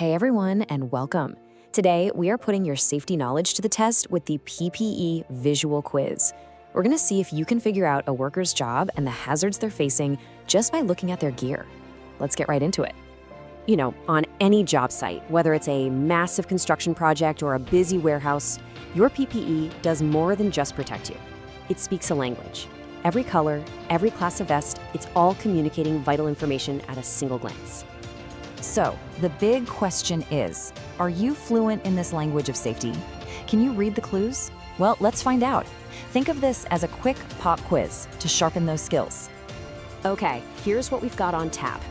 Hey everyone, and welcome. Today, we are putting your safety knowledge to the test with the PPE visual quiz. We're gonna see if you can figure out a worker's job and the hazards they're facing just by looking at their gear. Let's get right into it. You know, on any job site, whether it's a massive construction project or a busy warehouse, your PPE does more than just protect you. It speaks a language. Every color, every class of vest, it's all communicating vital information at a single glance. So, the big question is, are you fluent in this language of safety? Can you read the clues? Well, let's find out. Think of this as a quick pop quiz to sharpen those skills. Okay, here's what we've got on tap.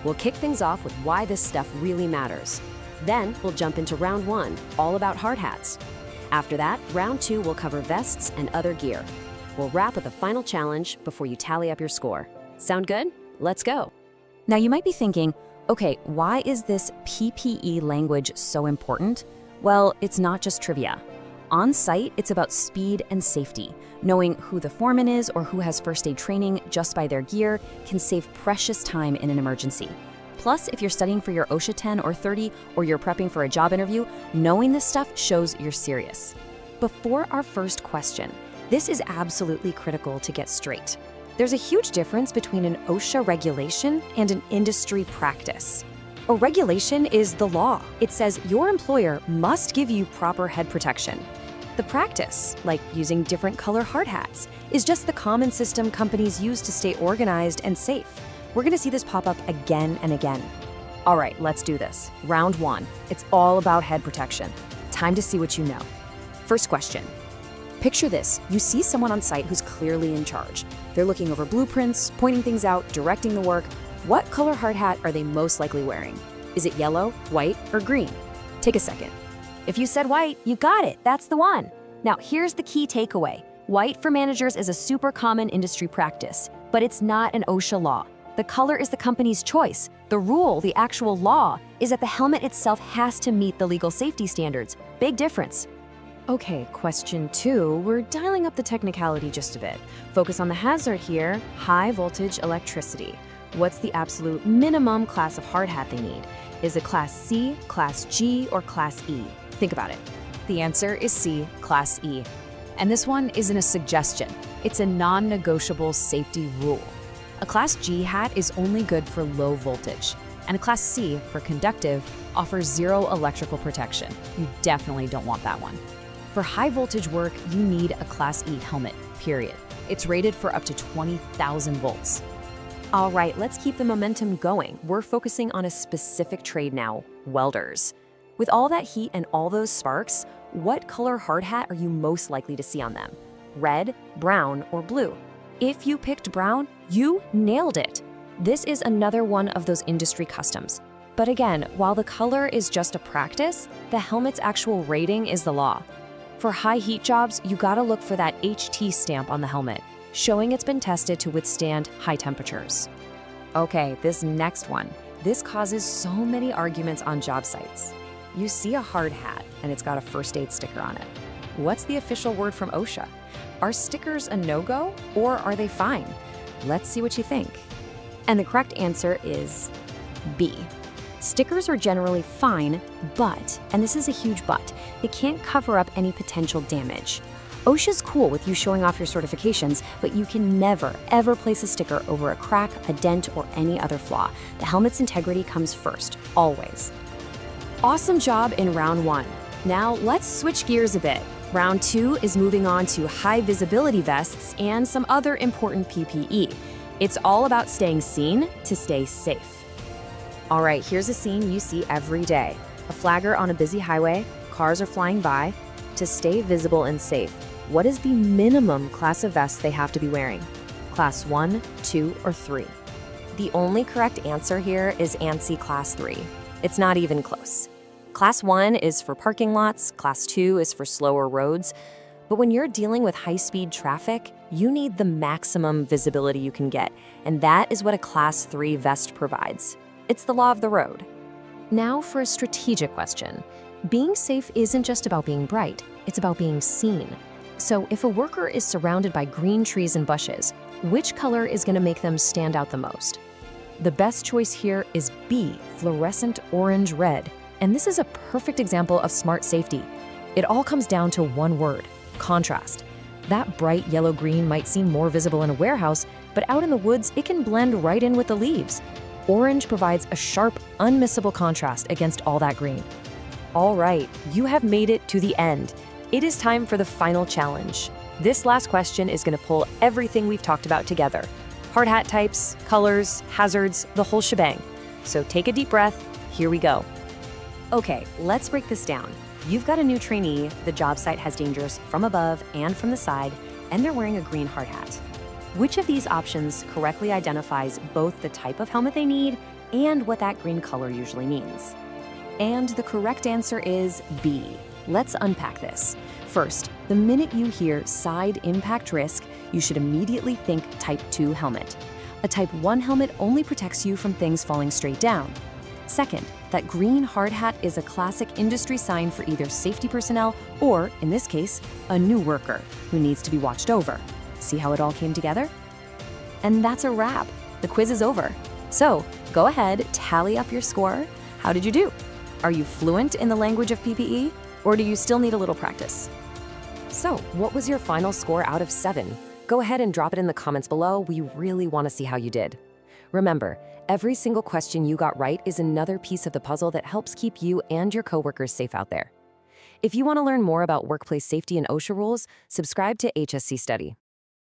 We'll kick things off with why this stuff really matters. Then we'll jump into round one, all about hard hats. After that, round two will cover vests and other gear. We'll wrap with a final challenge before you tally up your score. Sound good? Let's go. Now you might be thinking, okay, why is this PPE language so important? Well, it's not just trivia. On site, it's about speed and safety. Knowing who the foreman is or who has first aid training just by their gear can save precious time in an emergency. Plus, if you're studying for your OSHA 10 or 30 or you're prepping for a job interview, knowing this stuff shows you're serious. Before our first question, this is absolutely critical to get straight. There's a huge difference between an OSHA regulation and an industry practice. A regulation is the law. It says your employer must give you proper head protection. The practice, like using different color hard hats, is just the common system companies use to stay organized and safe. We're gonna see this pop up again and again. All right, let's do this. Round one, it's all about head protection. Time to see what you know. First question. Picture this, you see someone on site who's clearly in charge. They're looking over blueprints, pointing things out, directing the work. What color hard hat are they most likely wearing? Is it yellow, white, or green? Take a second. If you said white, you got it, that's the one. Now here's the key takeaway. White for managers is a super common industry practice, but it's not an OSHA law. The color is the company's choice. The rule, the actual law, is that the helmet itself has to meet the legal safety standards. Big difference. Okay, question two, we're dialing up the technicality just a bit. Focus on the hazard here, high voltage electricity. What's the absolute minimum class of hard hat they need? Is it class C, class G, or class E? Think about it. The answer is C, class E. And this one isn't a suggestion. It's a non-negotiable safety rule. A class G hat is only good for low voltage, and a class C, for conductive, offers zero electrical protection. You definitely don't want that one. For high voltage work, you need a class E helmet, period. It's rated for up to 20,000 volts. All right, let's keep the momentum going. We're focusing on a specific trade now, welders. With all that heat and all those sparks, what color hard hat are you most likely to see on them? Red, brown, or blue? If you picked brown, you nailed it. This is another one of those industry customs. But again, while the color is just a practice, the helmet's actual rating is the law. For high heat jobs, you gotta look for that HT stamp on the helmet, showing it's been tested to withstand high temperatures. Okay, this next one. This causes so many arguments on job sites. You see a hard hat and it's got a first aid sticker on it. What's the official word from OSHA? Are stickers a no-go or are they fine? Let's see what you think. And the correct answer is B. Stickers are generally fine, but, and this is a huge but, they can't cover up any potential damage. OSHA's cool with you showing off your certifications, but you can never, ever place a sticker over a crack, a dent, or any other flaw. The helmet's integrity comes first, always. Awesome job in round one. Now let's switch gears a bit. Round two is moving on to high visibility vests and some other important PPE. It's all about staying seen to stay safe. All right, here's a scene you see every day. A flagger on a busy highway, cars are flying by. To stay visible and safe, what is the minimum class of vest they have to be wearing? Class 1, 2, or 3? The only correct answer here is ANSI Class 3. It's not even close. Class 1 is for parking lots, Class 2 is for slower roads. But when you're dealing with high-speed traffic, you need the maximum visibility you can get, and that is what a Class 3 vest provides. It's the law of the road. Now for a strategic question. Being safe isn't just about being bright, it's about being seen. So if a worker is surrounded by green trees and bushes, which color is going to make them stand out the most? The best choice here is B, fluorescent orange-red. And this is a perfect example of smart safety. It all comes down to one word: contrast. That bright yellow-green might seem more visible in a warehouse, but out in the woods, it can blend right in with the leaves. Orange provides a sharp, unmissable contrast against all that green. All right, you have made it to the end. It is time for the final challenge. This last question is going to pull everything we've talked about together: hard hat types, colors, hazards, the whole shebang. So take a deep breath. Here we go. Okay, let's break this down. You've got a new trainee, the job site has dangers from above and from the side, and they're wearing a green hard hat. Which of these options correctly identifies both the type of helmet they need and what that green color usually means? And the correct answer is B. Let's unpack this. First, the minute you hear side impact risk, you should immediately think Type 2 helmet. A Type 1 helmet only protects you from things falling straight down. Second, that green hard hat is a classic industry sign for either safety personnel or, in this case, a new worker who needs to be watched over. See how it all came together? And that's a wrap. The quiz is over. So go ahead, tally up your score. How did you do? Are you fluent in the language of PPE, or do you still need a little practice? So what was your final score out of 7? Go ahead and drop it in the comments below. We really want to see how you did. Remember, every single question you got right is another piece of the puzzle that helps keep you and your coworkers safe out there. If you want to learn more about workplace safety and OSHA rules, subscribe to HSC Study.